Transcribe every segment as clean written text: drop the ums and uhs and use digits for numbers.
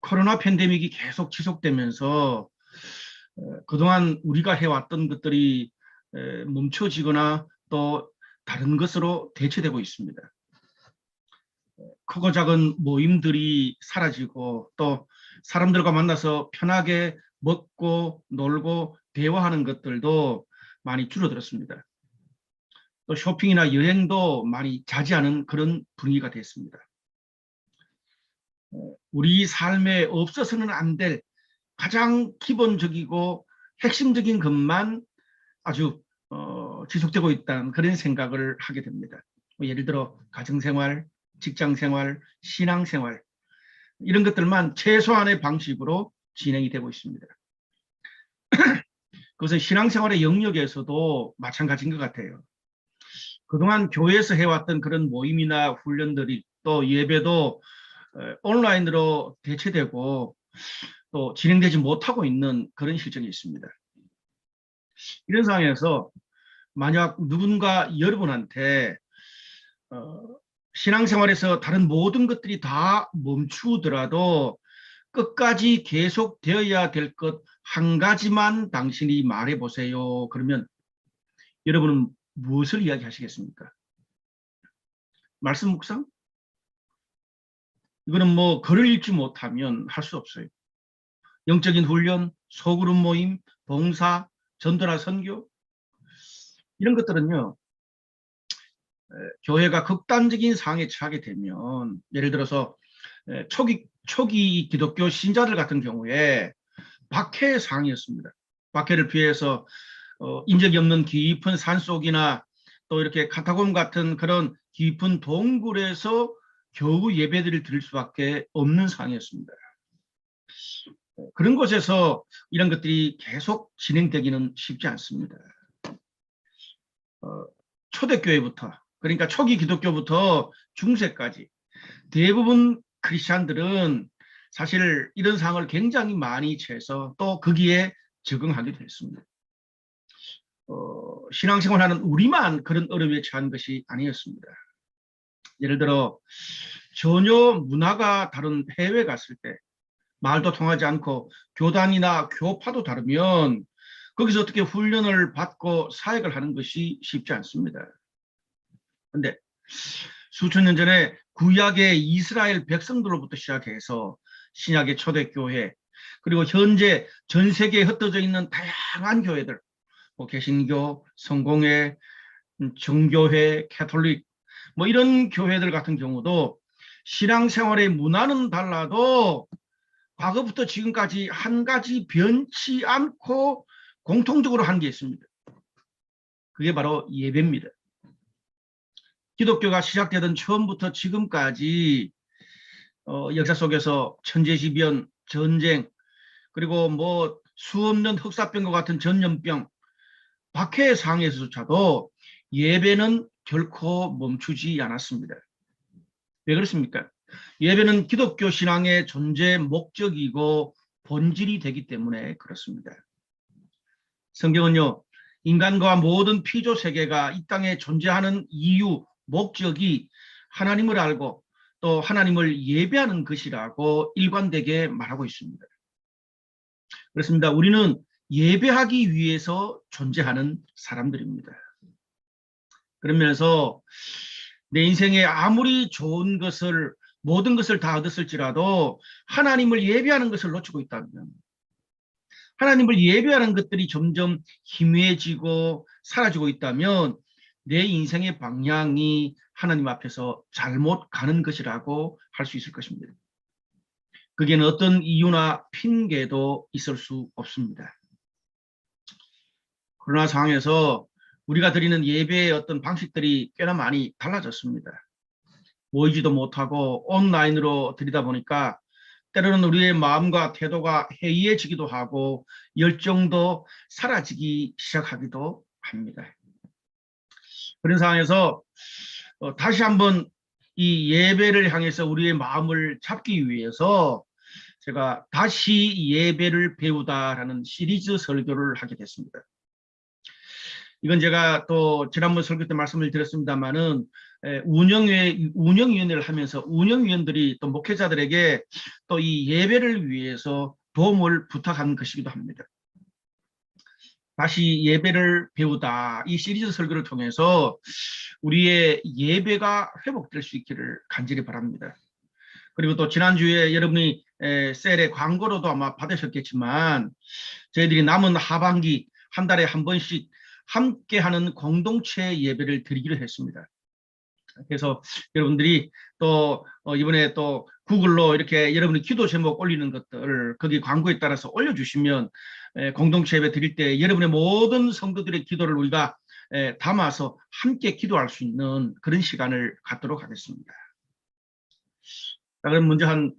코로나 팬데믹이 계속 지속되면서 그동안 우리가 해왔던 것들이 멈춰지거나 또 다른 것으로 대체되고 있습니다. 크고 작은 모임들이 사라지고 또 사람들과 만나서 편하게 먹고 놀고 대화하는 것들도 많이 줄어들었습니다. 또 쇼핑이나 여행도 많이 자제하는 그런 분위기가 됐습니다. 우리 삶에 없어서는 안 될 가장 기본적이고 핵심적인 것만 아주 지속되고 있다는 그런 생각을 하게 됩니다. 예를 들어 가정생활, 직장생활, 신앙생활 이런 것들만 최소한의 방식으로 진행이 되고 있습니다. 그것은 신앙생활의 영역에서도 마찬가지인 것 같아요. 그동안 교회에서 해왔던 그런 모임이나 훈련들이 또 예배도 온라인으로 대체되고 또 진행되지 못하고 있는 그런 실정이 있습니다. 이런 상황에서 만약 누군가 여러분한테 신앙생활에서 다른 모든 것들이 다 멈추더라도 끝까지 계속되어야 될 것 한 가지만 당신이 말해보세요. 그러면 여러분은 무엇을 이야기하시겠습니까? 말씀 묵상? 이거는 뭐 글을 읽지 못하면 할 수 없어요. 영적인 훈련, 소그룹 모임, 봉사, 전도나 선교 이런 것들은요. 교회가 극단적인 상황에 처하게 되면 예를 들어서 초기 기독교 신자들 같은 경우에 박해의 상황이었습니다. 박해를 피해서 인적이 없는 깊은 산속이나 또 이렇게 카타콤 같은 그런 깊은 동굴에서 겨우 예배드릴 드릴 수밖에 없는 상황이었습니다. 그런 곳에서 이런 것들이 계속 진행되기는 쉽지 않습니다. 초대교회부터 그러니까 초기 기독교부터 중세까지 대부분 크리스찬들은 사실 이런 상황을 굉장히 많이 채해서 또 거기에 적응하게 됐습니다. 신앙생활하는 우리만 그런 어려움에 처한 것이 아니었습니다. 예를 들어 전혀 문화가 다른 해외 갔을 때 말도 통하지 않고 교단이나 교파도 다르면 거기서 어떻게 훈련을 받고 사역을 하는 것이 쉽지 않습니다. 그런데 수천 년 전에 구약의 이스라엘 백성들로부터 시작해서 신약의 초대교회 그리고 현재 전 세계에 흩어져 있는 다양한 교회들 뭐 개신교, 성공회, 정교회, 캐톨릭 뭐 이런 교회들 같은 경우도 신앙생활의 문화는 달라도 과거부터 지금까지 한 가지 변치 않고 공통적으로 한 게 있습니다. 그게 바로 예배입니다. 기독교가 시작되던 처음부터 지금까지 역사 속에서 천재지변, 전쟁, 그리고 뭐 수없는 흑사병과 같은 전염병, 박해의 상황에서조차도 예배는 결코 멈추지 않았습니다. 왜 그렇습니까? 예배는 기독교 신앙의 존재 목적이고 본질이 되기 때문에 그렇습니다. 성경은요, 인간과 모든 피조 세계가 이 땅에 존재하는 이유, 목적이 하나님을 알고 또 하나님을 예배하는 것이라고 일관되게 말하고 있습니다. 그렇습니다. 우리는 예배하기 위해서 존재하는 사람들입니다. 그런 면에서 내 인생에 아무리 좋은 것을 모든 것을 다 얻었을지라도 하나님을 예배하는 것을 놓치고 있다면 하나님을 예배하는 것들이 점점 희미해지고 사라지고 있다면 내 인생의 방향이 하나님 앞에서 잘못 가는 것이라고 할 수 있을 것입니다. 거기에는 어떤 이유나 핑계도 있을 수 없습니다. 코로나 상황에서 우리가 드리는 예배의 어떤 방식들이 꽤나 많이 달라졌습니다. 모이지도 못하고 온라인으로 드리다 보니까 때로는 우리의 마음과 태도가 해이해지기도 하고 열정도 사라지기 시작하기도 합니다. 그런 상황에서 다시 한번 이 예배를 향해서 우리의 마음을 잡기 위해서 제가 다시 예배를 배우다라는 시리즈 설교를 하게 됐습니다. 이건 제가 또 지난번 설교 때 말씀을 드렸습니다만은 운영위원회를 하면서 운영위원들이 또 목회자들에게 또 이 예배를 위해서 도움을 부탁한 것이기도 합니다. 다시 예배를 배우다 이 시리즈 설교를 통해서 우리의 예배가 회복될 수 있기를 간절히 바랍니다. 그리고 또 지난주에 여러분이 셀의 광고로도 아마 받으셨겠지만 저희들이 남은 하반기 한 달에 한 번씩 함께하는 공동체 예배를 드리기로 했습니다. 그래서 여러분들이 또 이번에 또 구글로 이렇게 여러분이 기도 제목 올리는 것들 거기 광고에 따라서 올려주시면 공동체 예배 드릴 때 여러분의 모든 성도들의 기도를 우리가 담아서 함께 기도할 수 있는 그런 시간을 갖도록 하겠습니다. 자, 그럼 먼저 한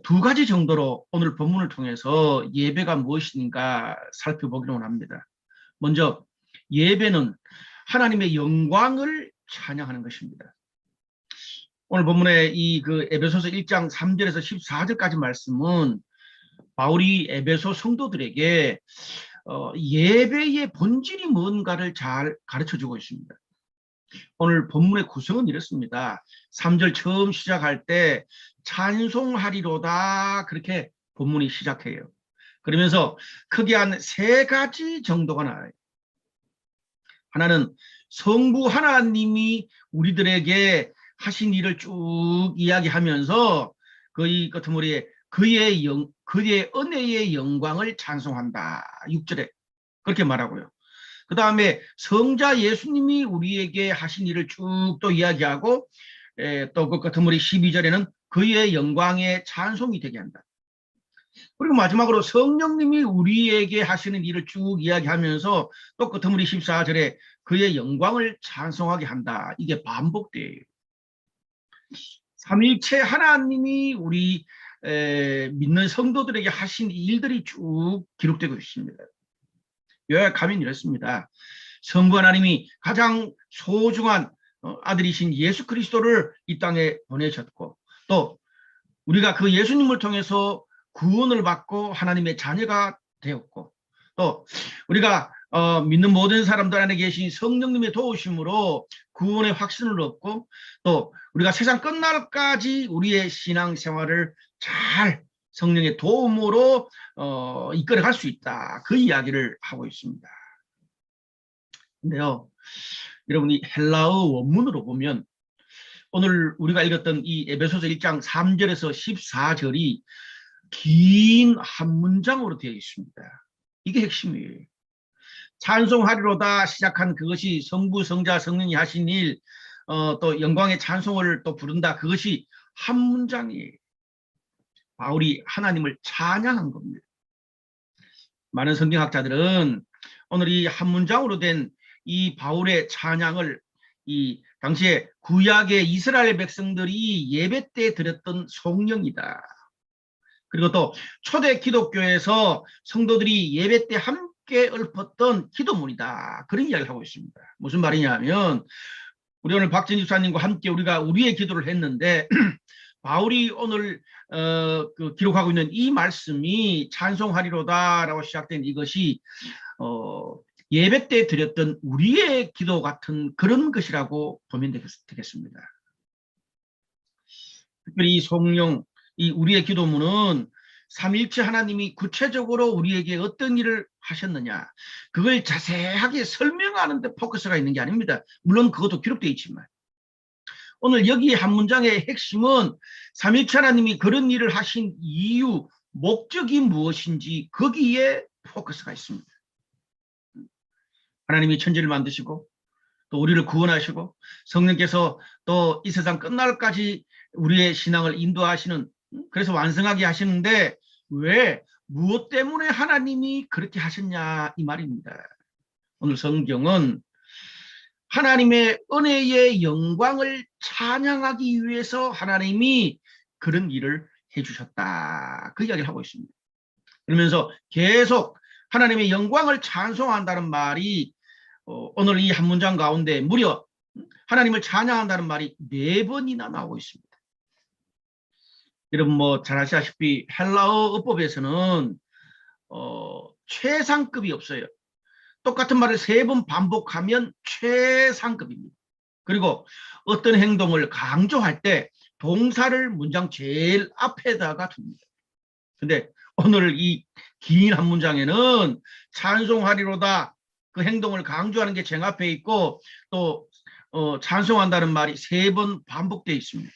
두 가지 정도로 오늘 본문을 통해서 예배가 무엇인가 살펴보기로 합니다. 먼저 예배는 하나님의 영광을 찬양하는 것입니다. 오늘 본문의 이 에베소서 1장 3절에서 14절까지 말씀은 바울이 에베소 성도들에게 예배의 본질이 뭔가를 잘 가르쳐주고 있습니다. 오늘 본문의 구성은 이렇습니다. 3절 처음 시작할 때 찬송하리로다 그렇게 본문이 시작해요. 그러면서 크게 한 세 가지 정도가 나와요. 하나는 성부 하나님이 우리들에게 하신 일을 쭉 이야기하면서 거의 끝머리에 그의 은혜의 영광을 찬송한다. 6절에 그렇게 말하고요. 그 다음에 성자 예수님이 우리에게 하신 일을 쭉 또 이야기하고 또 그 끝머리 12절에는 그의 영광의 찬송이 되게 한다. 그리고 마지막으로 성령님이 우리에게 하시는 일을 쭉 이야기하면서 또 끝머리 14절에 그의 영광을 찬송하게 한다. 이게 반복돼요. 삼위일체 하나님이 우리 믿는 성도들에게 하신 일들이 쭉 기록되고 있습니다. 요약하면 이렇습니다. 성부 하나님이 가장 소중한 아들이신 예수 그리스도를 이 땅에 보내셨고 또 우리가 그 예수님을 통해서 구원을 받고 하나님의 자녀가 되었고 또 우리가 믿는 모든 사람들 안에 계신 성령님의 도우심으로 구원의 확신을 얻고 또 우리가 세상 끝날까지 우리의 신앙생활을 잘 성령의 도움으로 이끌어갈 수 있다. 그 이야기를 하고 있습니다. 근데요, 여러분이 헬라어 원문으로 보면 오늘 우리가 읽었던 이 에베소서 1장 3절에서 14절이 긴 한 문장으로 되어 있습니다. 이게 핵심이에요. 찬송하리로다 시작한 그것이 성부, 성자, 성령이 하신 일, 또 영광의 찬송을 또 부른다. 그것이 한 문장이에요. 바울이 하나님을 찬양한 겁니다. 많은 성경학자들은 오늘 이 한 문장으로 된 이 바울의 찬양을 이 당시에 구약의 이스라엘 백성들이 예배 때 드렸던 송영이다. 그리고 또 초대 기독교에서 성도들이 예배 때 함께 읊었던 기도문이다. 그런 이야기를 하고 있습니다. 무슨 말이냐면 우리 오늘 박진 집사님과 함께 우리가 우리의 기도를 했는데 바울이 오늘 기록하고 있는 이 말씀이 찬송하리로다라고 시작된 이것이 예배 때 드렸던 우리의 기도 같은 그런 것이라고 보면 되겠습니다. 특별히 이 성령, 이 우리의 기도문은 삼위일체 하나님이 구체적으로 우리에게 어떤 일을 하셨느냐 그걸 자세하게 설명하는 데 포커스가 있는 게 아닙니다. 물론 그것도 기록되어 있지만 오늘 여기 한 문장의 핵심은 삼위일체 하나님이 그런 일을 하신 이유, 목적이 무엇인지 거기에 포커스가 있습니다. 하나님이 천지를 만드시고 또 우리를 구원하시고 성령께서 또 이 세상 끝날까지 우리의 신앙을 인도하시는 그래서 완성하게 하시는데 왜 무엇 때문에 하나님이 그렇게 하셨냐 이 말입니다. 오늘 성경은 하나님의 은혜의 영광을 찬양하기 위해서 하나님이 그런 일을 해주셨다. 그 이야기를 하고 있습니다. 그러면서 계속 하나님의 영광을 찬송한다는 말이 오늘 이 한 문장 가운데 무려 하나님을 찬양한다는 말이 4번이나 나오고 있습니다. 여러분 뭐 잘 아시다시피 헬라어 어법에서는 최상급이 없어요. 똑같은 말을 3번 반복하면 최상급입니다. 그리고 어떤 행동을 강조할 때 동사를 문장 제일 앞에다가 둡니다. 근데 오늘 이 긴 한 문장에는 찬송하리로다 그 행동을 강조하는 게 제 앞에 있고 또 찬송한다는 말이 3번 반복되어 있습니다.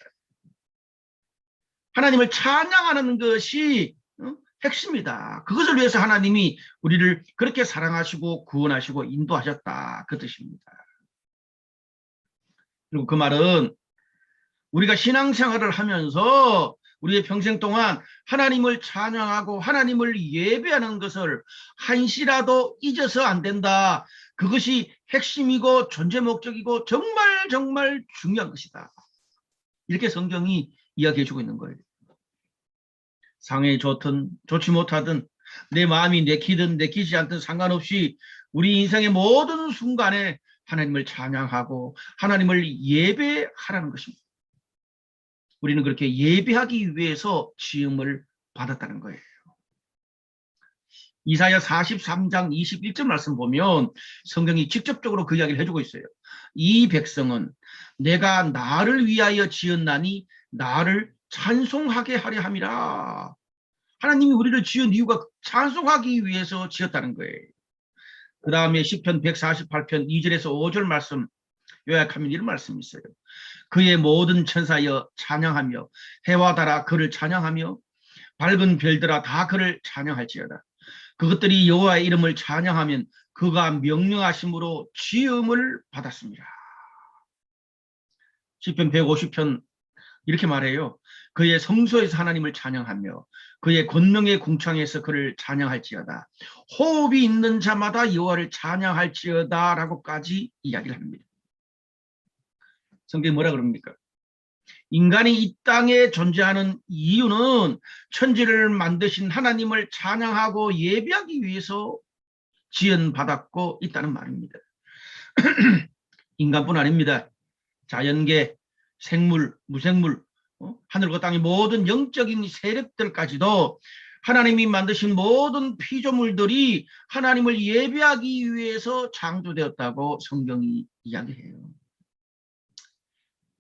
하나님을 찬양하는 것이 핵심이다. 그것을 위해서 하나님이 우리를 그렇게 사랑하시고 구원하시고 인도하셨다. 그 뜻입니다. 그리고 그 말은 우리가 신앙생활을 하면서 우리의 평생 동안 하나님을 찬양하고 하나님을 예배하는 것을 한시라도 잊어서 안 된다. 그것이 핵심이고 존재 목적이고 정말 정말 중요한 것이다. 이렇게 성경이 이야기해 주고 있는 거예요. 상황이 좋든 좋지 못하든 내 마음이 내키든 내키지 않든 상관없이 우리 인생의 모든 순간에 하나님을 찬양하고 하나님을 예배하라는 것입니다. 우리는 그렇게 예배하기 위해서 지음을 받았다는 거예요. 이사야 43장 21절 말씀 보면 성경이 직접적으로 그 이야기를 해주고 있어요. 이 백성은 내가 나를 위하여 지었나니 나를 찬송하게 하려 함이라. 하나님이 우리를 지은 이유가 찬송하기 위해서 지었다는 거예요. 그 다음에 시편 148편 2절에서 5절 말씀 요약하면 이런 말씀이 있어요. 그의 모든 천사여 찬양하며 해와 달아 그를 찬양하며 밝은 별들아 다 그를 찬양할지어다. 그것들이 여호와의 이름을 찬양하면 그가 명령하심으로 지음을 받았습니다. 시편 150편 이렇게 말해요. 그의 성소에서 하나님을 찬양하며 그의 권능의 궁창에서 그를 찬양할지어다. 호흡이 있는 자마다 여호와를 찬양할지어다 라고까지 이야기를 합니다. 성경이 뭐라 그럽니까? 인간이 이 땅에 존재하는 이유는 천지를 만드신 하나님을 찬양하고 예배하기 위해서 지연받았고 있다는 말입니다. 인간뿐 아닙니다. 자연계, 생물, 무생물, 하늘과 땅의 모든 영적인 세력들까지도 하나님이 만드신 모든 피조물들이 하나님을 예배하기 위해서 창조되었다고 성경이 이야기해요.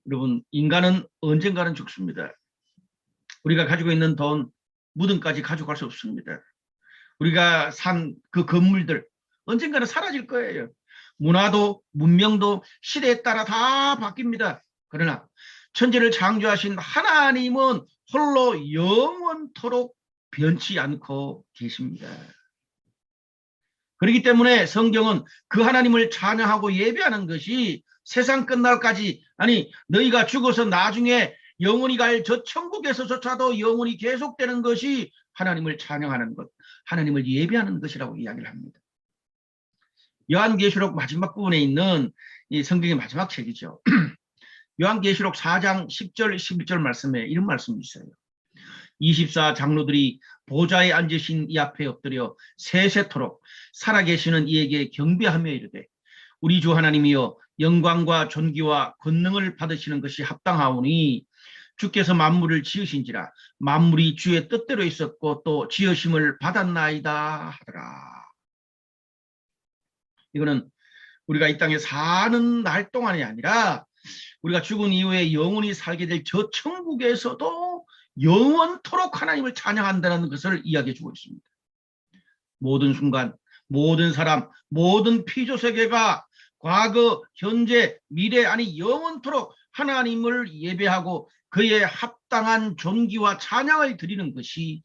여러분, 인간은 언젠가는 죽습니다. 우리가 가지고 있는 돈, 무덤까지 가져갈 수 없습니다. 우리가 산 그 건물들 언젠가는 사라질 거예요. 문화도 문명도 시대에 따라 다 바뀝니다. 그러나 천지를 창조하신 하나님은 홀로 영원토록 변치 않고 계십니다. 그렇기 때문에 성경은 그 하나님을 찬양하고 예배하는 것이 세상 끝날까지, 아니 너희가 죽어서 나중에 영원히 갈 저 천국에서조차도 영원히 계속되는 것이 하나님을 찬양하는 것, 하나님을 예배하는 것이라고 이야기를 합니다. 요한계시록 마지막 부분에 있는 이 성경의 마지막 책이죠. 요한계시록 4장 10절 11절 말씀에 이런 말씀이 있어요. 24 장로들이 보좌에 앉으신 이 앞에 엎드려 세세토록 살아계시는 이에게 경배하며 이르되 우리 주 하나님이여 영광과 존귀와 권능을 받으시는 것이 합당하오니 주께서 만물을 지으신지라 만물이 주의 뜻대로 있었고 또 지으심을 받았나이다 하더라. 이거는 우리가 이 땅에 사는 날 동안이 아니라 우리가 죽은 이후에 영원히 살게 될 저 천국에서도 영원토록 하나님을 찬양한다는 것을 이야기해 주고 있습니다. 모든 순간, 모든 사람, 모든 피조세계가 과거, 현재, 미래 아니 영원토록 하나님을 예배하고 그의 합당한 존귀와 찬양을 드리는 것이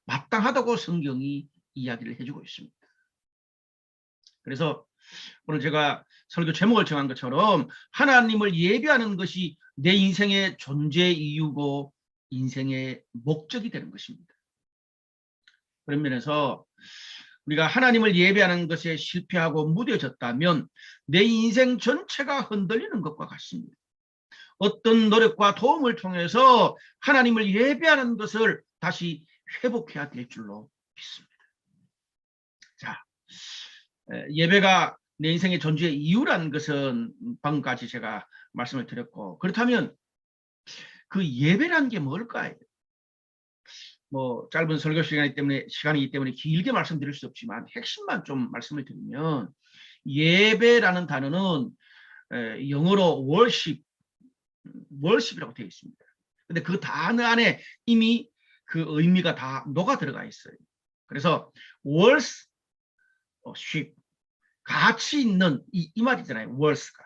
마땅하다고 성경이 이야기를 해주고 있습니다. 그래서 오늘 제가 설교 제목을 정한 것처럼 하나님을 예배하는 것이 내 인생의 존재 이유고 인생의 목적이 되는 것입니다. 그런 면에서 우리가 하나님을 예배하는 것에 실패하고 무뎌졌다면 내 인생 전체가 흔들리는 것과 같습니다. 어떤 노력과 도움을 통해서 하나님을 예배하는 것을 다시 회복해야 될 줄로 믿습니다. 자, 예배가 내 인생의 존재의 이유라는 것은 방금까지 제가 말씀을 드렸고, 그렇다면 그 예배라는 게 뭘까요? 뭐 짧은 설교 시간이기 때문에 길게 말씀드릴 수 없지만 핵심만 좀 말씀을 드리면 예배라는 단어는 영어로 worship이라고 되어 있습니다. 근데 그 단어 안에 이미 그 의미가 다 녹아 들어가 있어요. 그래서 worship 가치 있는 이 말이잖아요. worth가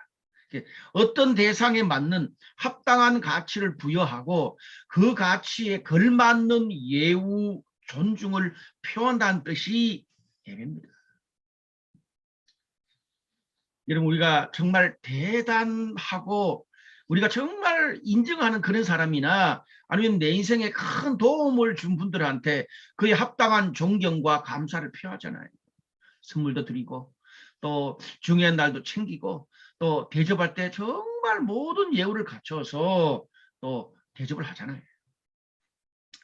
어떤 대상에 맞는 합당한 가치를 부여하고 그 가치에 걸맞는 예우 존중을 표한다는 뜻이 예배입니다. 여러분, 우리가 정말 대단하고 우리가 정말 인정하는 그런 사람이나 아니면 내 인생에 큰 도움을 준 분들한테 그에 합당한 존경과 감사를 표하잖아요. 선물도 드리고 또 중요한 날도 챙기고 또 대접할 때 정말 모든 예우를 갖춰서 또 대접을 하잖아요.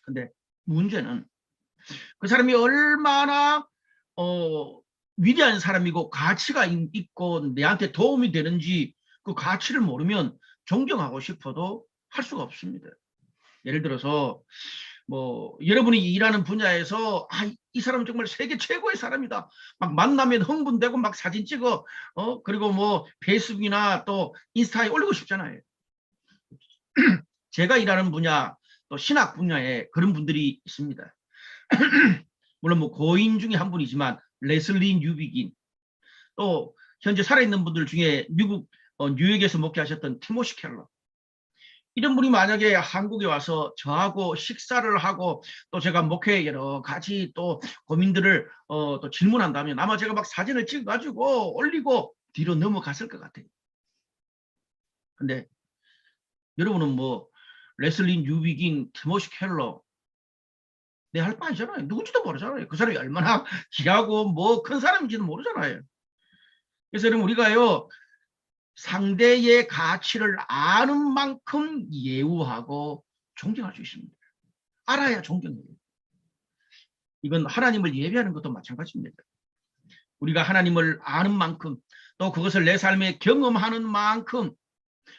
근데 문제는 그 사람이 얼마나 위대한 사람이고 가치가 있고 내한테 도움이 되는지 그 가치를 모르면 존경하고 싶어도 할 수가 없습니다. 예를 들어서 뭐 여러분이 일하는 분야에서 이 사람은 정말 세계 최고의 사람이다. 막 만나면 흥분되고 막 사진 찍어 그리고 뭐 페이스북이나 또 인스타에 올리고 싶잖아요. 제가 일하는 분야 또 신학 분야에 그런 분들이 있습니다. 물론 뭐 고인 중에 한 분이지만 레슬리 뉴비긴, 또 현재 살아있는 분들 중에 미국 뉴욕에서 목회하셨던 티모시 켈러, 이런 분이 만약에 한국에 와서 저하고 식사를 하고 또 제가 목회 여러 가지 또 고민들을 또 질문한다면 아마 제가 막 사진을 찍어가지고 올리고 뒤로 넘어갔을 것 같아요. 근데 여러분은 뭐 레슬리 뉴비긴, 티모시 켈러 내 할 바 아니잖아요. 누군지도 모르잖아요. 그 사람이 얼마나 귀하고 뭐 큰 사람인지도 모르잖아요. 그래서 여러분, 우리가요 상대의 가치를 아는 만큼 예우하고 존경할 수 있습니다. 알아야 존경해요. 이건 하나님을 예배하는 것도 마찬가지입니다. 우리가 하나님을 아는 만큼 또 그것을 내 삶에 경험하는 만큼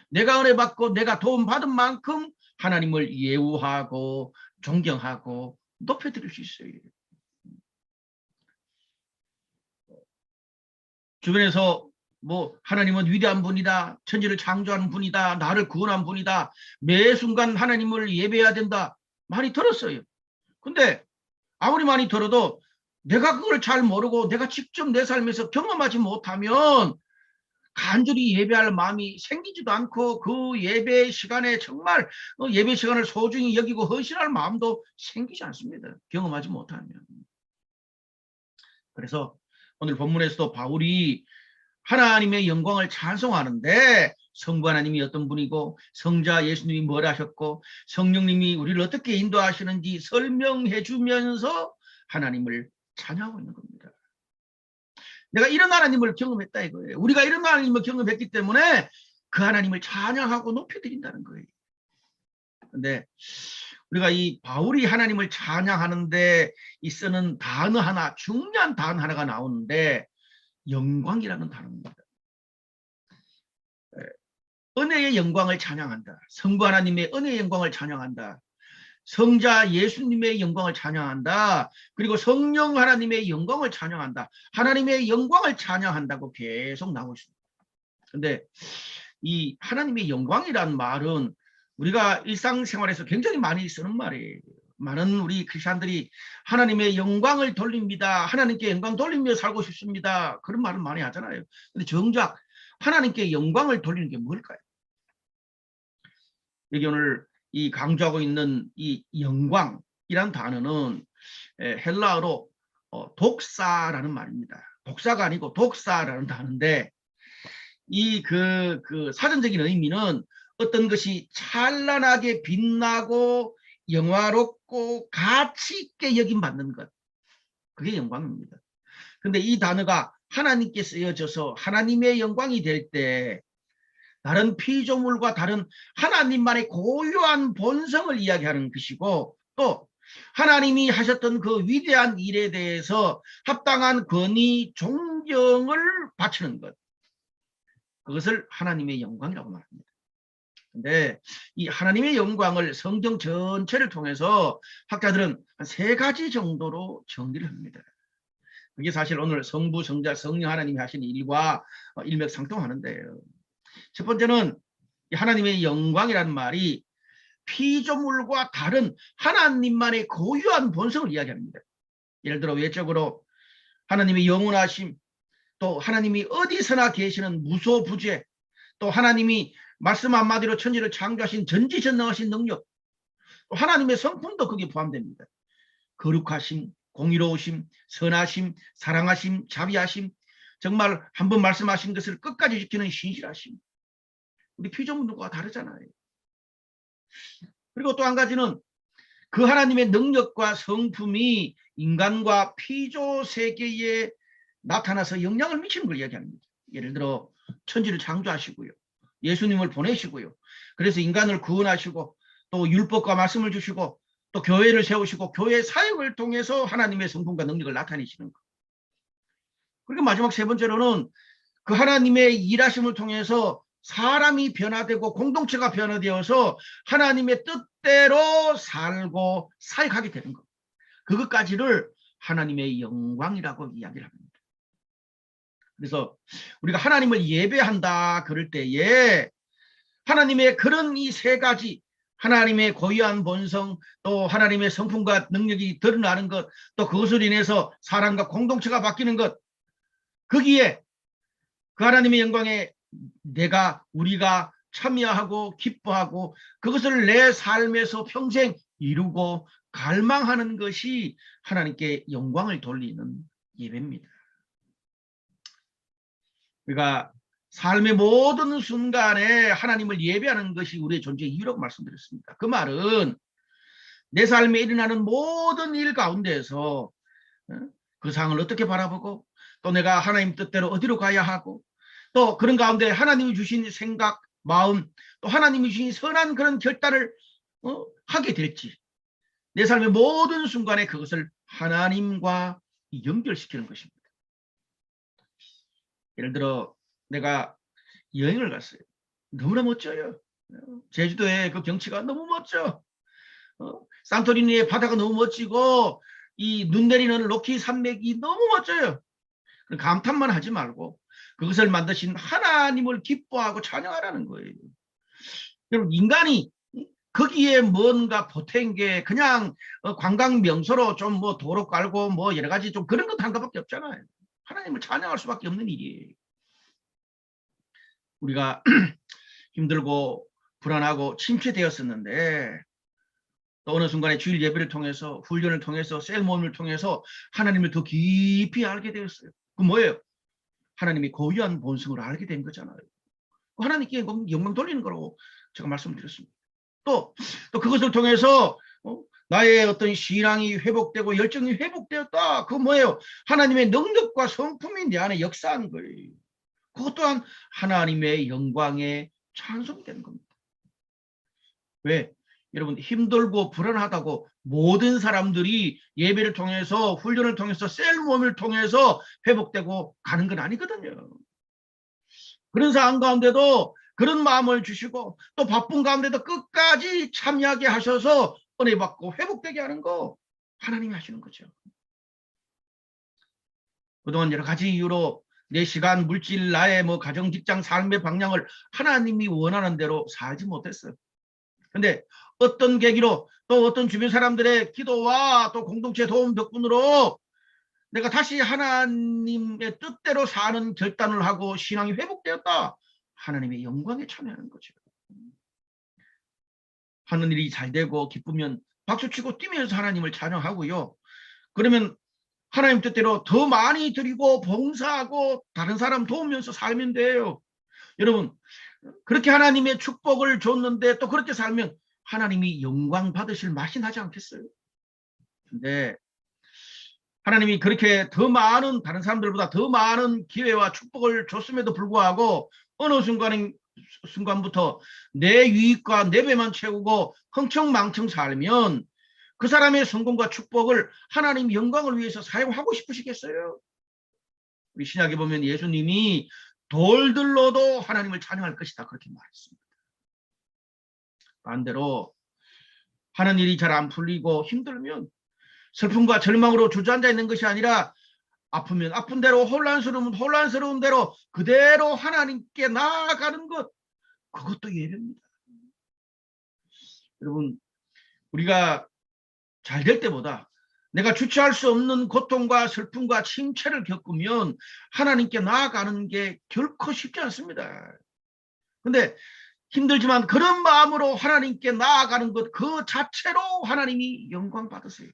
내가 은혜 받고 내가 도움 받은 만큼 하나님을 예우하고 존경하고 높여드릴 수 있어요. 주변에서 뭐 하나님은 위대한 분이다, 천지를 창조한 분이다, 나를 구원한 분이다, 매 순간 하나님을 예배해야 된다 많이 들었어요. 근데 아무리 많이 들어도 내가 그걸 잘 모르고 내가 직접 내 삶에서 경험하지 못하면 간절히 예배할 마음이 생기지도 않고 그 예배 시간에 정말 예배 시간을 소중히 여기고 헌신할 마음도 생기지 않습니다. 경험하지 못하면. 그래서 오늘 본문에서도 바울이 하나님의 영광을 찬송하는데 성부 하나님이 어떤 분이고 성자 예수님이 뭘 하셨고 성령님이 우리를 어떻게 인도하시는지 설명해 주면서 하나님을 찬양하고 있는 겁니다. 내가 이런 하나님을 경험했다 이거예요. 우리가 이런 하나님을 경험했기 때문에 그 하나님을 찬양하고 높여드린다는 거예요. 근데 우리가 이 바울이 하나님을 찬양하는데 이 쓰는 단어 하나, 중요한 단어 하나가 나오는데 영광이라는 단어입니다. 은혜의 영광을 찬양한다. 성부 하나님의 은혜의 영광을 찬양한다. 성자 예수님의 영광을 찬양한다. 그리고 성령 하나님의 영광을 찬양한다. 하나님의 영광을 찬양한다고 계속 나오고 있습니다. 근데 이 하나님의 영광이란 말은 우리가 일상생활에서 굉장히 많이 쓰는 말이에요. 많은 우리 크리스찬들이 하나님의 영광을 돌립니다. 하나님께 영광 돌리며 살고 싶습니다. 그런 말을 많이 하잖아요. 근데 정작 하나님께 영광을 돌리는 게 뭘까요? 여기 오늘 이 강조하고 있는 이 영광이란 단어는 헬라어로 독사라는 말입니다. 독사가 아니고 독사라는 단어인데 이 그 사전적인 의미는 어떤 것이 찬란하게 빛나고 영화롭고 가치 있게 여김받는 것, 그게 영광입니다. 근데 이 단어가 하나님께 쓰여져서 하나님의 영광이 될 때 다른 피조물과 다른 하나님만의 고유한 본성을 이야기하는 것이고 또 하나님이 하셨던 그 위대한 일에 대해서 합당한 권위, 존경을 바치는 것, 그것을 하나님의 영광이라고 말합니다. 근데 이 하나님의 영광을 성경 전체를 통해서 학자들은 한 3가지 정도로 정리를 합니다. 그게 사실 오늘 성부, 성자, 성령 하나님이 하시는 일과 일맥상통하는데요. 첫 번째는 하나님의 영광이라는 말이 피조물과 다른 하나님만의 고유한 본성을 이야기합니다. 예를 들어 외적으로 하나님의 영원하심, 또 하나님이 어디서나 계시는 무소부재, 또 하나님이 말씀 한마디로 천지를 창조하신 전지전능하신 능력, 또 하나님의 성품도 거기에 포함됩니다. 거룩하심, 공의로우심, 선하심, 사랑하심, 자비하심, 정말 한번 말씀하신 것을 끝까지 지키는 신실하심. 우리 피조물과 다르잖아요. 그리고 또 한 가지는 그 하나님의 능력과 성품이 인간과 피조 세계에 나타나서 영향을 미치는 걸 이야기합니다. 예를 들어 천지를 창조하시고요. 예수님을 보내시고요. 그래서 인간을 구원하시고 또 율법과 말씀을 주시고 또 교회를 세우시고 교회 사역을 통해서 하나님의 성품과 능력을 나타내시는 것. 그리고 마지막 3번째로는 그 하나님의 일하심을 통해서 사람이 변화되고 공동체가 변화되어서 하나님의 뜻대로 살고 사역하게 되는 것. 그것까지를 하나님의 영광이라고 이야기를 합니다. 그래서 우리가 하나님을 예배한다 그럴 때에 하나님의 그런 이 3가지, 하나님의 고유한 본성, 또 하나님의 성품과 능력이 드러나는 것, 또 그것으로 인해서 사람과 공동체가 바뀌는 것, 거기에 그 하나님의 영광에 우리가 참여하고 기뻐하고 그것을 내 삶에서 평생 이루고 갈망하는 것이 하나님께 영광을 돌리는 예배입니다. 우리가 삶의 모든 순간에 하나님을 예배하는 것이 우리의 존재의 이유라고 말씀드렸습니다. 그 말은 내 삶에 일어나는 모든 일 가운데에서 그 상황을 어떻게 바라보고 또 내가 하나님 뜻대로 어디로 가야 하고 또 그런 가운데 하나님이 주신 생각, 마음, 또 하나님이 주신 선한 그런 결단을 하게 될지 내 삶의 모든 순간에 그것을 하나님과 연결시키는 것입니다. 예를 들어 내가 여행을 갔어요. 너무나 멋져요. 제주도의 그 경치가 너무 멋져. 산토리니의 바다가 너무 멋지고 이 눈 내리는 로키 산맥이 너무 멋져요. 감탄만 하지 말고 그것을 만드신 하나님을 기뻐하고 찬양하라는 거예요. 여러분 인간이 거기에 뭔가 보탠 게 그냥 관광 명소로 좀 뭐 도로 깔고 뭐 여러 가지 좀 그런 것 한 것밖에 없잖아요. 하나님을 찬양할 수밖에 없는 일이에요. 우리가 힘들고 불안하고 침체되었었는데 또 어느 순간에 주일 예배를 통해서 훈련을 통해서 셀모임을 통해서 하나님을 더 깊이 알게 되었어요. 그 뭐예요? 하나님이 고유한 본성을 알게 된 거잖아요. 하나님께 영광 돌리는 거라고 제가 말씀드렸습니다. 또 그것을 통해서 나의 어떤 신앙이 회복되고 열정이 회복되었다. 그거 뭐예요? 하나님의 능력과 성품이 내 안에 역사한 거예요. 그것 또한 하나님의 영광에 찬송이 되는 겁니다. 왜? 여러분 힘들고 불안하다고 모든 사람들이 예배를 통해서 훈련을 통해서 셀모임을 통해서 회복되고 가는 건 아니거든요. 그런 상황 가운데도 그런 마음을 주시고 또 바쁜 가운데도 끝까지 참여하게 하셔서 은혜 받고 회복되게 하는 거 하나님이 하시는 거죠. 그동안 여러 가지 이유로 내 시간, 물질, 나의 뭐 가정, 직장, 삶의 방향을 하나님이 원하는 대로 살지 못했어요. 근데 어떤 계기로 또 어떤 주변 사람들의 기도와 또 공동체 도움 덕분으로 내가 다시 하나님의 뜻대로 사는 결단을 하고 신앙이 회복되었다. 하나님의 영광에 참여하는 거죠. 하는 일이 잘 되고 기쁘면 박수치고 뛰면서 하나님을 찬양하고요. 그러면 하나님 뜻대로 더 많이 드리고 봉사하고 다른 사람 도우면서 살면 돼요. 여러분 그렇게 하나님의 축복을 줬는데 또 그렇게 살면 하나님이 영광 받으실 맛이 나지 않겠어요? 근데 하나님이 그렇게 더 많은 다른 사람들보다 더 많은 기회와 축복을 줬음에도 불구하고 어느 순간부터 내 유익과 내 배만 채우고 흥청망청 살면 그 사람의 성공과 축복을 하나님 영광을 위해서 사용하고 싶으시겠어요? 우리 신약에 보면 예수님이 돌들로도 하나님을 찬양할 것이다 그렇게 말했습니다. 반대로 하는 일이 잘 안 풀리고 힘들면 슬픔과 절망으로 주저앉아 있는 것이 아니라 아프면 아픈 대로, 혼란스러우면 혼란스러운 대로 그대로 하나님께 나아가는 것, 그것도 예배입니다. 여러분, 우리가 잘 될 때보다 내가 주체할 수 없는 고통과 슬픔과 침체를 겪으면 하나님께 나아가는 게 결코 쉽지 않습니다. 근데 힘들지만 그런 마음으로 하나님께 나아가는 것 그 자체로 하나님이 영광 받으세요.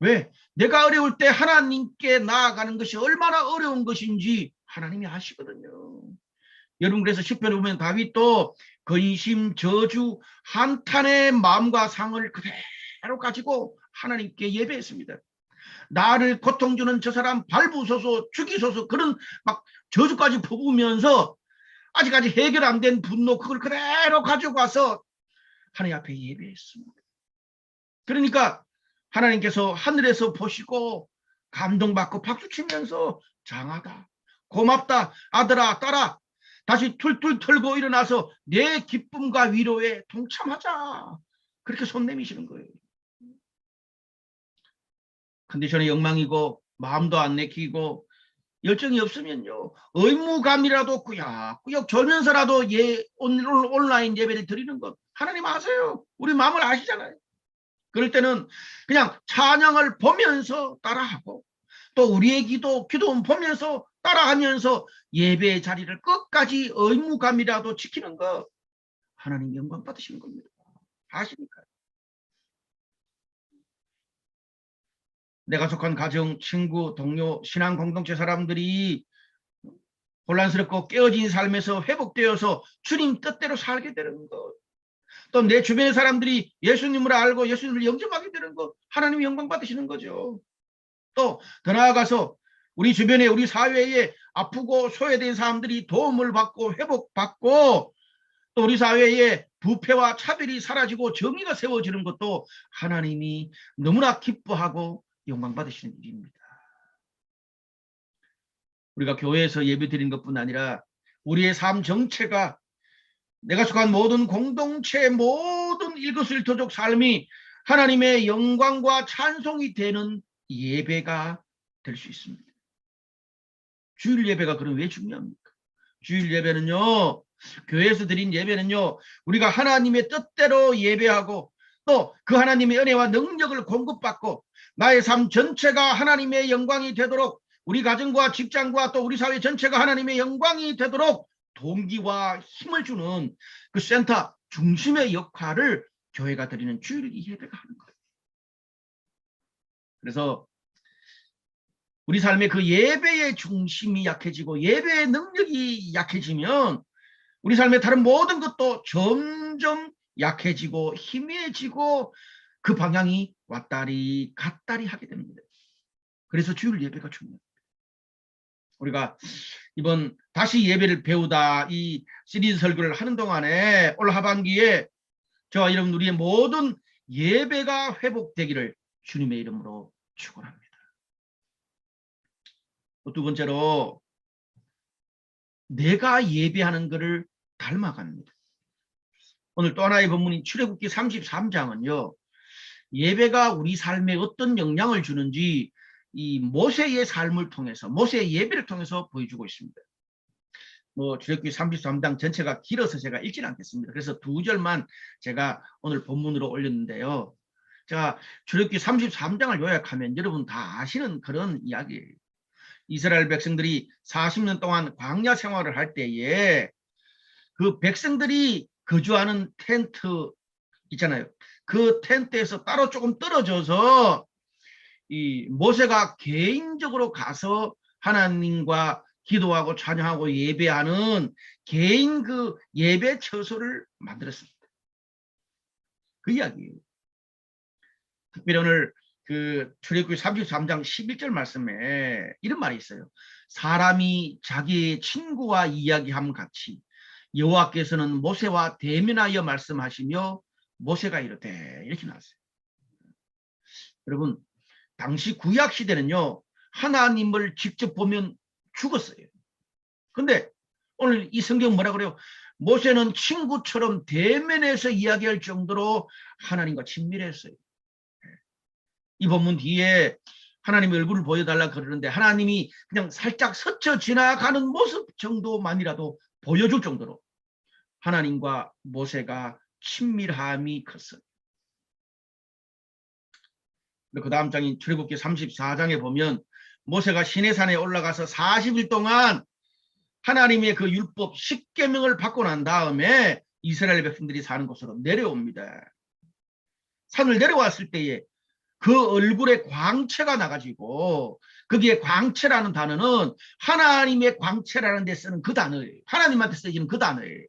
왜? 내가 어려울 때 하나님께 나아가는 것이 얼마나 어려운 것인지 하나님이 아시거든요. 여러분, 그래서 시편에 보면 다윗도 근심, 저주, 한탄의 마음과 상을 그대로 가지고 하나님께 예배했습니다. 나를 고통 주는 저 사람 발부소서, 죽이소서, 그런 막 저주까지 퍼부으면서 아직까지 해결 안 된 분노, 그걸 그대로 가지고 와서 하나님 앞에 예배했습니다. 그러니까 하나님께서 하늘에서 보시고 감동받고 박수치면서 장하다, 고맙다, 아들아, 딸아, 다시 툴툴 털고 일어나서 내 기쁨과 위로에 동참하자, 그렇게 손 내미시는 거예요. 컨디션이 엉망이고 마음도 안 내키고 열정이 없으면요, 의무감이라도 꾸역꾸역 졸면서라도 온라인 예배를 드리는 것, 하나님 아세요. 우리 마음을 아시잖아요. 그럴 때는 그냥 찬양을 보면서 따라하고 또 우리의 기도는 보면서 따라하면서 예배의 자리를 끝까지 의무감이라도 지키는 것, 하나님 영광 받으시는 겁니다. 아십니까? 내가 속한 가정, 친구, 동료, 신앙 공동체 사람들이 혼란스럽고 깨어진 삶에서 회복되어서 주님 뜻대로 살게 되는 것, 또 내 주변의 사람들이 예수님을 알고 예수님을 영접하게 되는 것, 하나님이 영광 받으시는 거죠. 또 더 나아가서 우리 주변에, 우리 사회에 아프고 소외된 사람들이 도움을 받고 회복받고 또 우리 사회에 부패와 차별이 사라지고 정의가 세워지는 것도 하나님이 너무나 기뻐하고 영광 받으시는 일입니다. 우리가 교회에서 예배드리는 것뿐 아니라 우리의 삶 전체가, 내가 속한 모든 공동체, 모든 일거수일투족 삶이 하나님의 영광과 찬송이 되는 예배가 될 수 있습니다. 주일 예배가 그럼 왜 중요합니까? 주일 예배는요, 교회에서 드린 예배는요, 우리가 하나님의 뜻대로 예배하고 또 그 하나님의 은혜와 능력을 공급받고 나의 삶 전체가 하나님의 영광이 되도록, 우리 가정과 직장과 또 우리 사회 전체가 하나님의 영광이 되도록 동기와 힘을 주는 그 센터 중심의 역할을 교회가 드리는 주일 예배가 하는 거예요. 그래서 우리 삶의 그 예배의 중심이 약해지고 예배의 능력이 약해지면 우리 삶의 다른 모든 것도 점점 약해지고 희미해지고 그 방향이 왔다리 갔다리 하게 됩니다. 그래서 주일 예배가 중요합니다. 우리가 이번 다시 예배를 배우다 이 시리즈 설교를 하는 동안에 올 하반기에 저와 여러분 우리의 모든 예배가 회복되기를 주님의 이름으로 축원합니다. 두 번째로, 내가 예배하는 것을 닮아갑니다. 오늘 또 하나의 본문인 출애굽기 33장은요, 예배가 우리 삶에 어떤 영향을 주는지 이 모세의 삶을 통해서, 모세의 예배를 통해서 보여주고 있습니다. 출애굽기 33장 전체가 길어서 제가 읽지는 않겠습니다. 그래서 두 절만 제가 오늘 본문으로 올렸는데요. 제가 출애굽기 33장을 요약하면 여러분 다 아시는 그런 이야기예요. 이스라엘 백성들이 40년 동안 광야 생활을 할 때에 그 백성들이 거주하는 텐트 있잖아요. 그 텐트에서 따로 조금 떨어져서 이 모세가 개인적으로 가서 하나님과 기도하고 찬양하고 예배하는 개인 그 예배 처소를 만들었습니다. 그 이야기예요. 특별히 오늘 그 출애굽기 33장 11절 말씀에 이런 말이 있어요. 사람이 자기의 친구와 이야기함 같이 여호와께서는 모세와 대면하여 말씀하시며 모세가 이렇게 나왔어요. 여러분, 당시 구약 시대는요, 하나님을 직접 보면 죽었어요. 근데 오늘 이 성경 뭐라 그래요? 모세는 친구처럼 대면해서 이야기할 정도로 하나님과 친밀했어요. 이 본문 뒤에 하나님의 얼굴을 보여달라 그러는데 하나님이 그냥 살짝 스쳐 지나가는 모습 정도만이라도 보여줄 정도로 하나님과 모세가 친밀함이 컸어요. 그 다음 장인 출애굽기 34장에 보면 모세가 시내산에 올라가서 40일 동안 하나님의 그 율법 10계명을 받고 난 다음에 이스라엘 백성들이 사는 곳으로 내려옵니다. 산을 내려왔을 때에 그 얼굴에 광채가 나가지고, 거기에 광채라는 단어는 하나님의 광채라는 데 쓰는 그 단어예요. 하나님한테 쓰이는 그 단어예요.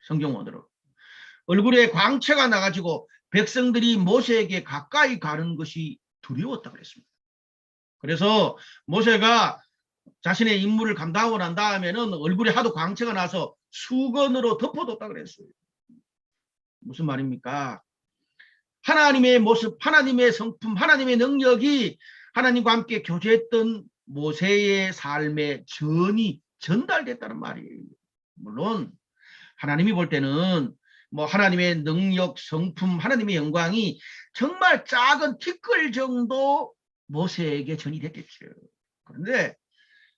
성경원으로. 얼굴에 광채가 나가지고 백성들이 모세에게 가까이 가는 것이 두려웠다 그랬습니다. 그래서 모세가 자신의 임무를 감당하고 난 다음에는 얼굴에 하도 광채가 나서 수건으로 덮어뒀다 그랬어요. 무슨 말입니까? 하나님의 모습, 하나님의 성품, 하나님의 능력이 하나님과 함께 교제했던 모세의 삶에 전이 전달됐다는 말이에요. 물론 하나님이 볼 때는 뭐 하나님의 능력, 성품, 하나님의 영광이 정말 작은 티끌 정도 모세에게 전이 됐겠죠. 그런데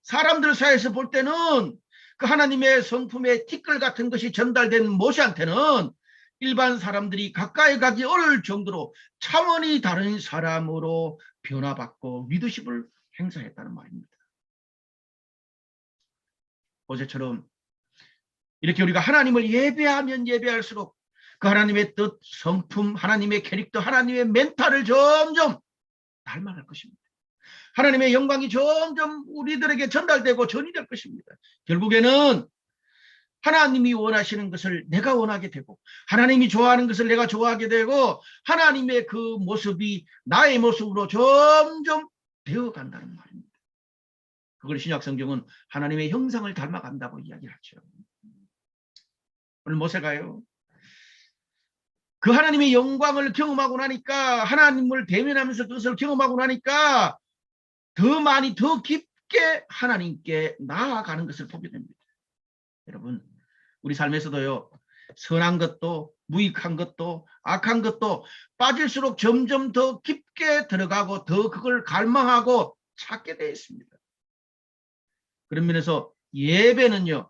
사람들 사이에서 볼 때는 그 하나님의 성품의 티끌 같은 것이 전달된 모세한테는 일반 사람들이 가까이 가기 어려울 정도로 차원이 다른 사람으로 변화받고 리더십을 행사했다는 말입니다. 모세처럼 이렇게 우리가 하나님을 예배하면 예배할수록 그 하나님의 뜻, 성품, 하나님의 캐릭터, 하나님의 멘탈을 점점 닮아갈 것입니다. 하나님의 영광이 점점 우리들에게 전달되고 전이 될 것입니다. 결국에는 하나님이 원하시는 것을 내가 원하게 되고 하나님이 좋아하는 것을 내가 좋아하게 되고 하나님의 그 모습이 나의 모습으로 점점 되어간다는 말입니다. 그걸 신약성경은 하나님의 형상을 닮아간다고 이야기하죠. 오늘 모세가요, 그 하나님의 영광을 경험하고 나니까, 하나님을 대면하면서 그것을 경험하고 나니까 더 많이 더 깊게 하나님께 나아가는 것을 보게 됩니다. 여러분, 우리 삶에서도요, 선한 것도 무익한 것도 악한 것도 빠질수록 점점 더 깊게 들어가고 더 그걸 갈망하고 찾게 되어 있습니다. 그런 면에서 예배는요,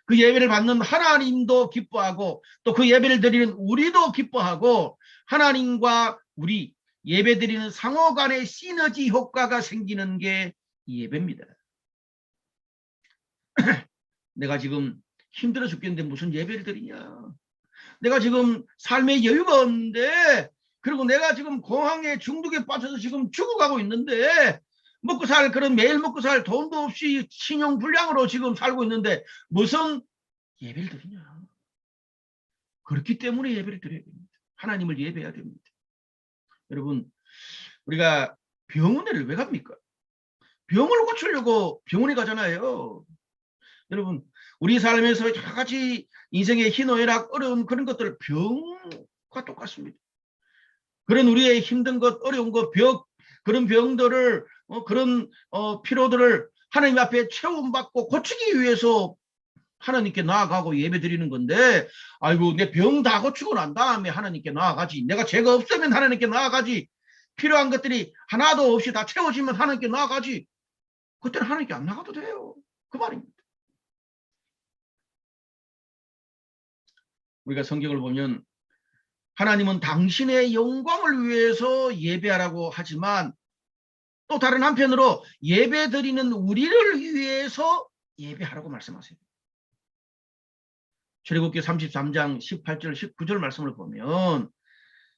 그 예배를 받는 하나님도 기뻐하고 또 그 예배를 드리는 우리도 기뻐하고 하나님과 우리 예배 드리는 상호 간의 시너지 효과가 생기는 게 예배입니다. 내가 지금 힘들어 죽겠는데 무슨 예배를 드리냐. 내가 지금 삶에 여유가 없는데, 그리고 내가 지금 공황에 중독에 빠져서 지금 죽어가고 있는데, 먹고 살 그런 매일 먹고 살 돈도 없이 신용불량으로 지금 살고 있는데 무슨 예배를 드리냐. 그렇기 때문에 예배를 드려야 됩니다. 하나님을 예배해야 됩니다. 여러분, 우리가 병원에를 왜 갑니까? 병을 고치려고 병원에 가잖아요. 여러분, 우리 삶에서 여러 가지 인생의 희노애락, 어려운 그런 것들 병과 똑같습니다. 그런 우리의 힘든 것, 어려운 것, 그런 병들을, 그런 피로들을 하나님 앞에 체험받고 고치기 위해서 하나님께 나아가고 예배드리는 건데, 아이고 내 병 다 고치고 난 다음에 하나님께 나아가지, 내가 죄가 없으면 하나님께 나아가지, 필요한 것들이 하나도 없이 다 채워지면 하나님께 나아가지, 그때는 하나님께 안 나가도 돼요. 그 말입니다. 우리가 성경을 보면 하나님은 당신의 영광을 위해서 예배하라고 하지만 또 다른 한편으로 예배드리는 우리를 위해서 예배하라고 말씀하세요. 출애굽기 33장 18절 19절 말씀을 보면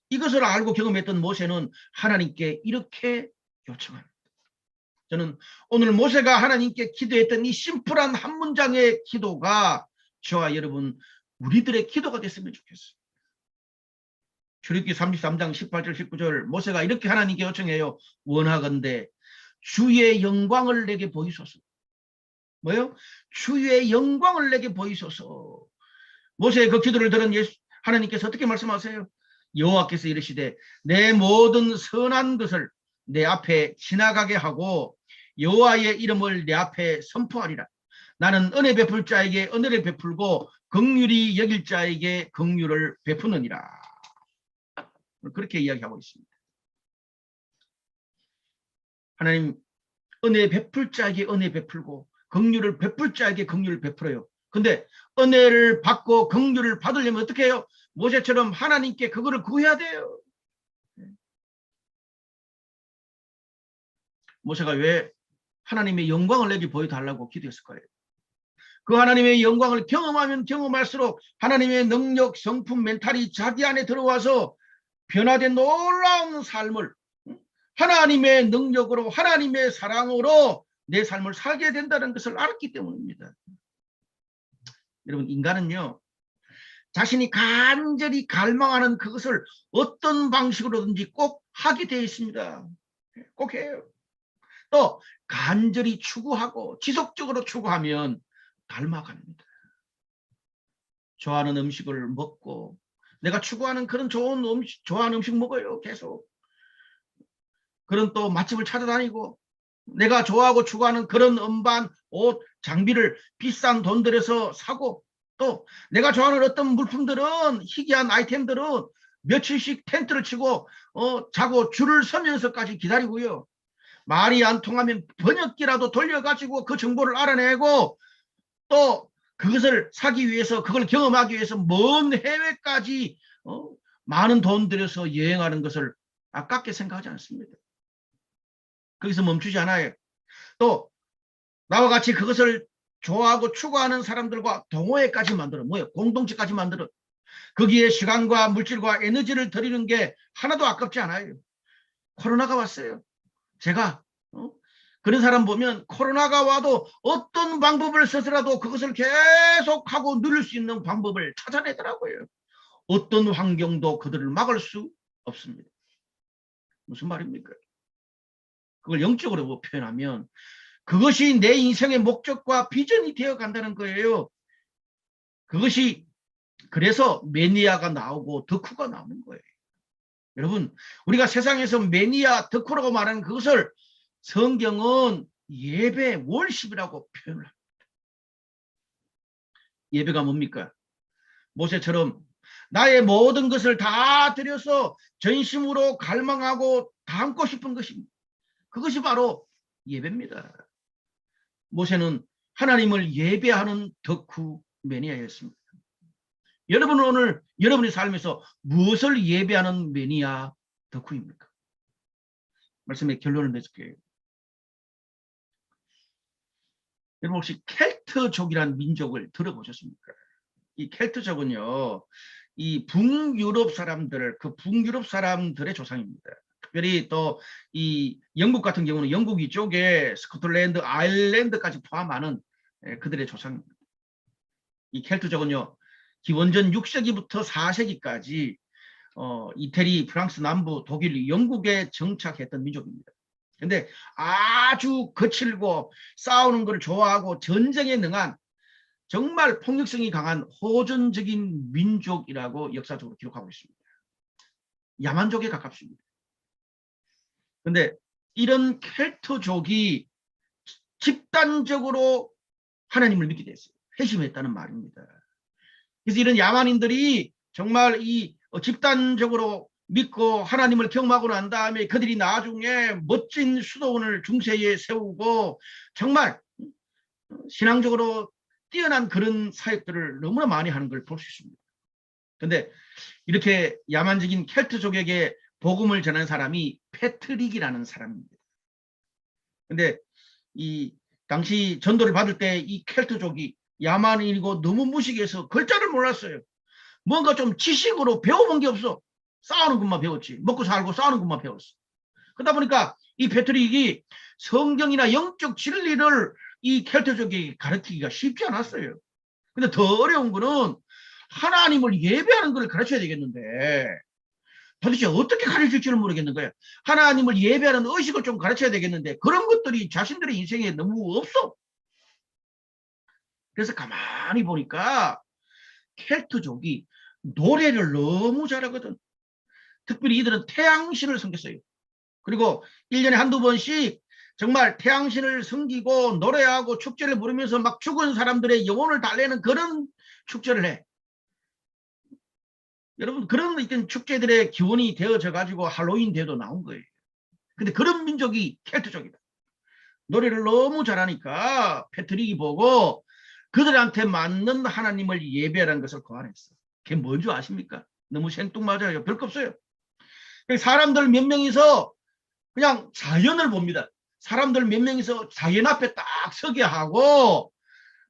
이것을 알고 경험했던 모세는 하나님께 이렇게 요청합니다. 저는 오늘 모세가 하나님께 기도했던 이 심플한 한 문장의 기도가 저와 여러분 우리들의 기도가 됐으면 좋겠어요. 출애굽기 33장 18절 19절 모세가 이렇게 하나님께 요청해요. 원하건대 주의 영광을 내게 보이소서. 뭐요? 주의 영광을 내게 보이소서. 모세의 그 기도를 들은 하나님께서 어떻게 말씀하세요? 여호와께서 이르시되 내 모든 선한 것을 내 앞에 지나가게 하고 여호와의 이름을 내 앞에 선포하리라. 나는 은혜 베풀 자에게 은혜를 베풀고 긍휼히 여길 자에게 긍휼을 베푸느니라. 그렇게 이야기하고 있습니다. 하나님 은혜 베풀 자에게 은혜 베풀고 긍휼을 베풀 자에게 긍휼을 베풀어요. 근데 은혜를 받고 긍휼을 받으려면 어떻게 해요? 모세처럼 하나님께 그거를 구해야 돼요. 모세가 왜 하나님의 영광을 내게 보여달라고 기도했을 거예요. 그 하나님의 영광을 경험하면 경험할수록 하나님의 능력, 성품, 멘탈이 자기 안에 들어와서 변화된 놀라운 삶을 하나님의 능력으로 하나님의 사랑으로 내 삶을 살게 된다는 것을 알았기 때문입니다. 여러분, 인간은요, 자신이 간절히 갈망하는 그것을 어떤 방식으로든지 꼭 하게 되어 있습니다. 꼭 해요. 또 간절히 추구하고 지속적으로 추구하면 닮아갑니다. 좋아하는 음식을 먹고 내가 추구하는 그런 좋은 음식, 좋아하는 음식 먹어요. 계속. 그런 또 맛집을 찾아다니고 내가 좋아하고 추구하는 그런 음반, 옷, 장비를 비싼 돈 들여서 사고 또 내가 좋아하는 어떤 물품들은 희귀한 아이템들은 며칠씩 텐트를 치고 자고 줄을 서면서까지 기다리고요. 말이 안 통하면 번역기라도 돌려가지고 그 정보를 알아내고 또 그것을 사기 위해서 그걸 경험하기 위해서 먼 해외까지 많은 돈 들여서 여행하는 것을 아깝게 생각하지 않습니다. 거기서 멈추지 않아요. 또 나와 같이 그것을 좋아하고 추구하는 사람들과 동호회까지 만들어 뭐예요? 공동체까지 만들어 거기에 시간과 물질과 에너지를 들이는 게 하나도 아깝지 않아요. 코로나가 왔어요. 제가 그런 사람 보면 코로나가 와도 어떤 방법을 써서라도 그것을 계속하고 누릴 수 있는 방법을 찾아내더라고요. 어떤 환경도 그들을 막을 수 없습니다. 무슨 말입니까? 그걸 영적으로 표현하면 그것이 내 인생의 목적과 비전이 되어 간다는 거예요. 그것이 그래서 매니아가 나오고 덕후가 나오는 거예요. 여러분, 우리가 세상에서 매니아, 덕후라고 말하는 그것을 성경은 예배, 월십이라고 표현을 합니다. 예배가 뭡니까? 모세처럼 나의 모든 것을 다 들여서 전심으로 갈망하고 담고 싶은 것입니다. 그것이 바로 예배입니다. 모세는 하나님을 예배하는 덕후 매니아였습니다. 여러분은 오늘 여러분의 삶에서 무엇을 예배하는 매니아 덕후입니까? 말씀의 결론을 맺을게요. 여러분 혹시 켈트족이라는 민족을 들어보셨습니까? 이 켈트족은요, 이 북유럽 사람들, 그 북유럽 사람들의 조상입니다. 특별히 또 이 영국 같은 경우는 영국 이쪽에 스코틀랜드, 아일랜드까지 포함하는 그들의 조상입니다. 이 켈트족은요, 기원전 6세기부터 4세기까지 이태리, 프랑스 남부, 독일, 영국에 정착했던 민족입니다. 근데 아주 거칠고 싸우는 걸 좋아하고 전쟁에 능한 정말 폭력성이 강한 호전적인 민족이라고 역사적으로 기록하고 있습니다. 야만족에 가깝습니다. 그런데 이런 켈트족이 집단적으로 하나님을 믿게 됐어요. 회심했다는 말입니다. 그래서 이런 야만인들이 정말 이 집단적으로 믿고 하나님을 경험하고 난 다음에 그들이 나중에 멋진 수도원을 중세에 세우고 정말 신앙적으로 뛰어난 그런 사역들을 너무나 많이 하는 걸 볼 수 있습니다. 그런데 이렇게 야만적인 켈트족에게 복음을 전한 사람이 패트릭이라는 사람입니다. 근데 이 당시 전도를 받을 때 이 켈트족이 야만인이고 너무 무식해서 글자를 몰랐어요. 뭔가 좀 지식으로 배워본 게 없어. 싸우는 것만 배웠지. 먹고 살고 싸우는 것만 배웠어. 그러다 보니까 이 패트릭이 성경이나 영적 진리를 이 켈트족에게 가르치기가 쉽지 않았어요. 근데 더 어려운 거는 하나님을 예배하는 걸 가르쳐야 되겠는데 도대체 어떻게 가르칠지를 모르겠는 거예요. 하나님을 예배하는 의식을 좀 가르쳐야 되겠는데 그런 것들이 자신들의 인생에 너무 없어. 그래서 가만히 보니까 켈트족이 노래를 너무 잘하거든. 특별히 이들은 태양신을 섬겼어요. 그리고 1년에 한두 번씩 정말 태양신을 섬기고 노래하고 축제를 부르면서 막 죽은 사람들의 영혼을 달래는 그런 축제를 해. 여러분 그런 이런 축제들의 기원이 되어져 가지고 할로윈 대도 나온 거예요. 근데 그런 민족이 켈트족이다. 노래를 너무 잘하니까 패트릭이 보고 그들한테 맞는 하나님을 예배하라는 것을 고안했어. 그게 뭔 줄 아십니까? 너무 생뚱맞아요. 별거 없어요. 사람들 몇 명이서 그냥 자연을 봅니다. 사람들 몇 명이서 자연 앞에 딱 서게 하고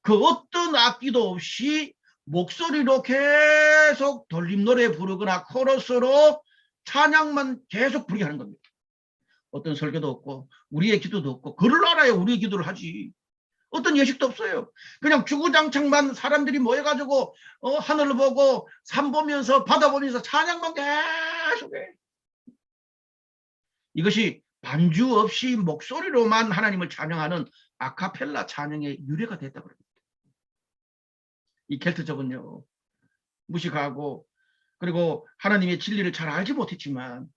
그 어떤 악기도 없이 목소리로 계속 돌림노래 부르거나 코러스로 찬양만 계속 부르게 하는 겁니다. 어떤 설교도 없고 우리의 기도도 없고 그를 알아야 우리의 기도를 하지. 어떤 예식도 없어요. 그냥 주구장창만 사람들이 모여가지고 하늘을 보고 산 보면서 바다 보면서 찬양만 계속해. 이것이 반주 없이 목소리로만 하나님을 찬양하는 아카펠라 찬양의 유래가 됐다고 합니다. 이 켈트족은요. 무식하고 그리고 하나님의 진리를 잘 알지 못했지만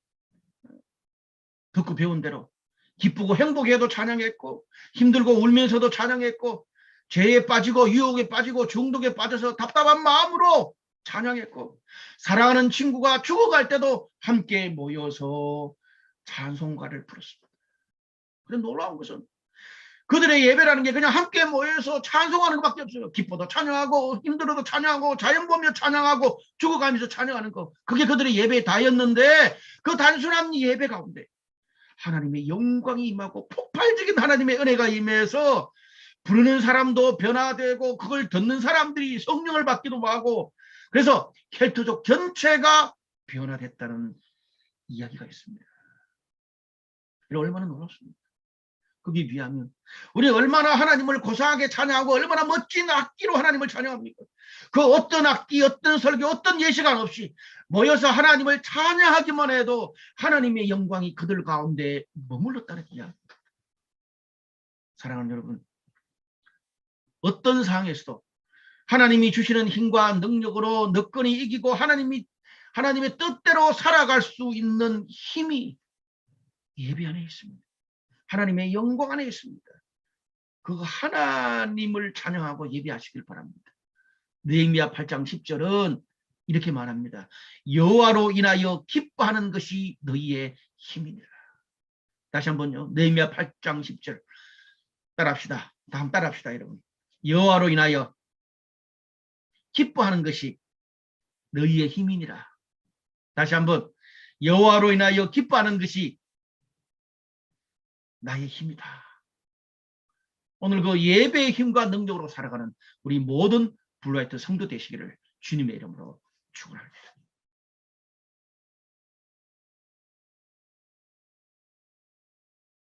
듣고 배운 대로 기쁘고 행복해도 찬양했고 힘들고 울면서도 찬양했고 죄에 빠지고 유혹에 빠지고 중독에 빠져서 답답한 마음으로 찬양했고 사랑하는 친구가 죽어갈 때도 함께 모여서 찬송가를 부르습니다. 그런데 놀라운 것은 그들의 예배라는 게 그냥 함께 모여서 찬송하는 것밖에 없어요. 기뻐도 찬양하고 힘들어도 찬양하고 자연 보며 찬양하고 죽어가면서 찬양하는 거. 그게 그들의 예배의 다였는데 그 단순한 예배 가운데 하나님의 영광이 임하고 폭발적인 하나님의 은혜가 임해서 부르는 사람도 변화되고 그걸 듣는 사람들이 성령을 받기도 하고 그래서 켈트족 전체가 변화됐다는 이야기가 있습니다. 얼마나 놀랍습니까? 그게 비하면 우리 얼마나 하나님을 고상하게 찬양하고 얼마나 멋진 악기로 하나님을 찬양합니까? 그 어떤 악기, 어떤 설교, 어떤 예시가 없이 모여서 하나님을 찬양하기만 해도 하나님의 영광이 그들 가운데 머물렀다는 이야기. 사랑하는 여러분, 어떤 상황에서도 하나님이 주시는 힘과 능력으로 너끈히 이기고 하나님의 뜻대로 살아갈 수 있는 힘이 예배 안에 있습니다. 하나님의 영광 안에 있습니다. 그 하나님을 찬양하고 예배하시길 바랍니다. 느헤미야 8장 10절은 이렇게 말합니다. 여호와로 인하여 기뻐하는 것이 너희의 힘이니라. 다시 한번요. 느헤미야 8장 10절 따라합시다. 다음 따라합시다 여러분. 여호와로 인하여 기뻐하는 것이 너희의 힘이니라. 다시 한번 여호와로 인하여 기뻐하는 것이 나의 힘이다. 오늘 그 예배의 힘과 능력으로 살아가는 우리 모든 블루라이트 성도 되시기를 주님의 이름으로 축원합니다.